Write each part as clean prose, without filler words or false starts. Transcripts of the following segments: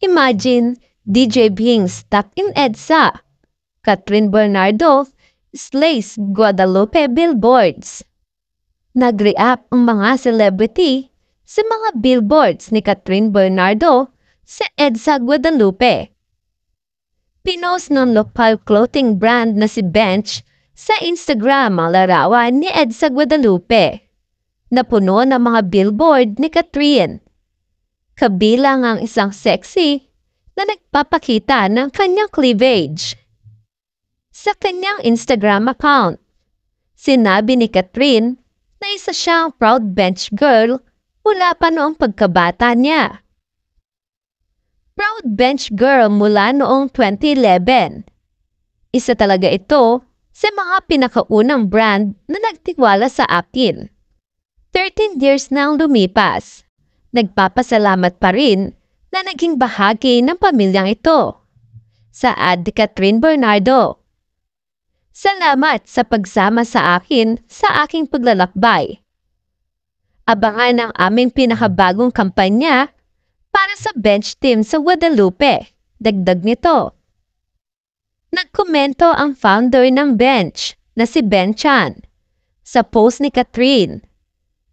Imagine, DJ being stuck in EDSA. Catherine Bernardo slays Guadalupe billboards. Nag-react ang mga celebrity sa mga billboards ni Catherine Bernardo sa EDSA Guadalupe. Pinost ng local clothing brand na si Bench sa Instagram ang larawan ni EDSA Guadalupe. Napuno ng mga billboard ni Catherine. Kabilang ang isang sexy na nagpapakita ng kanyang cleavage. Sa kanyang Instagram account, sinabi ni Catherine na isa siyang proud bench girl mula pa noong pagkabata niya. Proud bench girl mula noong 2011. Isa talaga ito sa mga pinakaunang brand na nagtiwala sa akin. 13 years na ang lumipas. Nagpapasalamat pa rin na naging bahagi ng pamilyang ito. Saad ni Catherine Bernardo. Salamat sa pagsama sa akin sa aking paglalakbay. Abangan ang aming pinakabagong kampanya para sa bench team sa Guadalupe. Dagdag nito. Nagkomento ang founder ng bench na si Ben Chan sa post ni Catherine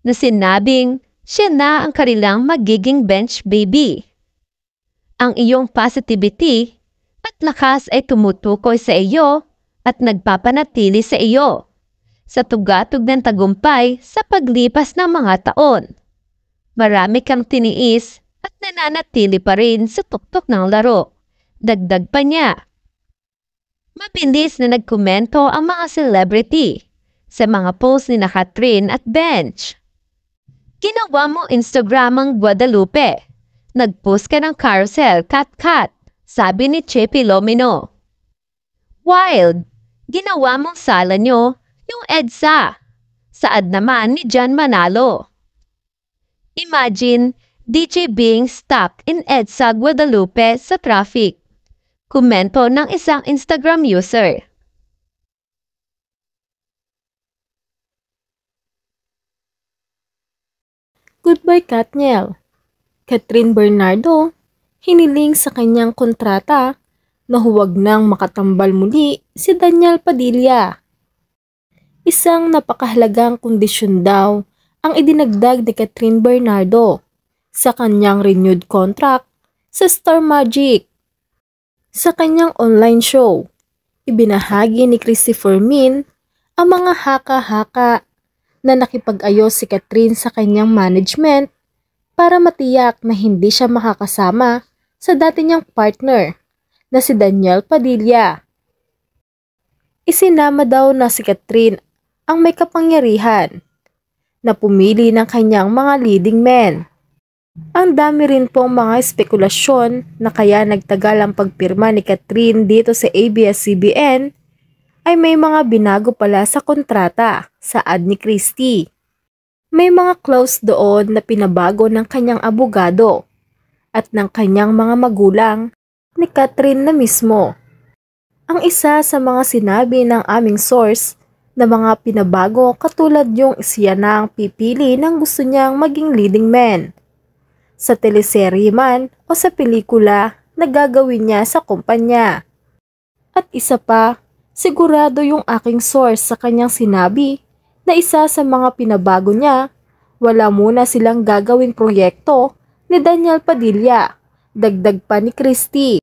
na sinabing siya na ang kanilang magiging bench baby. Ang iyong positivity at lakas ay tumutukoy sa iyo at nagpapanatili sa iyo sa tugatog ng tagumpay sa paglipas ng mga taon. Marami kang tiniis at nananatili pa rin sa tuktok ng laro. Dagdag pa niya. Mabilis na nagkomento ang mga celebrity sa mga post ni na Catherine at Bench. Ginawa mo Instagram ang Guadalupe. Nag-post ka ng carousel, cat, sabi ni Chepe Lomino. Wild, ginawa mong sala nyo yung EDSA. Saad naman ni John Manalo. Imagine, DJ being stuck in EDSA Guadalupe sa traffic. Komento ng isang Instagram user. Goodbye Katniel. Catherine Bernardo, hiniling sa kanyang kontrata na huwag nang makatambal muli si Daniel Padilla. Isang napakahalagang kondisyon daw ang idinagdag ni Catherine Bernardo sa kanyang renewed contract sa Star Magic. Sa kanyang online show, ibinahagi ni Christopher Min ang mga haka-haka na nakipag-ayos si Catherine sa kanyang management para matiyak na hindi siya makakasama sa dati niyang partner na si Daniel Padilla. Isinama daw na si Catherine ang may kapangyarihan na pumili ng kanyang mga leading men. Ang dami rin pong mga espekulasyon na kaya nagtagal ang pagpirma ni Catherine dito sa ABS-CBN ay may mga binago pala sa kontrata, saad ni Christie. May mga clause doon na pinabago ng kanyang abogado at ng kanyang mga magulang ni Catherine na mismo. Ang isa sa mga sinabi ng aming source na mga pinabago katulad yung siya na ang pipili ng gusto niyang maging leading man sa teleserye man o sa pelikula na gagawin niya sa kumpanya. At isa pa, sigurado yung aking source sa kanyang sinabi na isa sa mga pinabago niya, wala muna silang gagawing proyekto ni Daniel Padilla, dagdag pa ni Christie.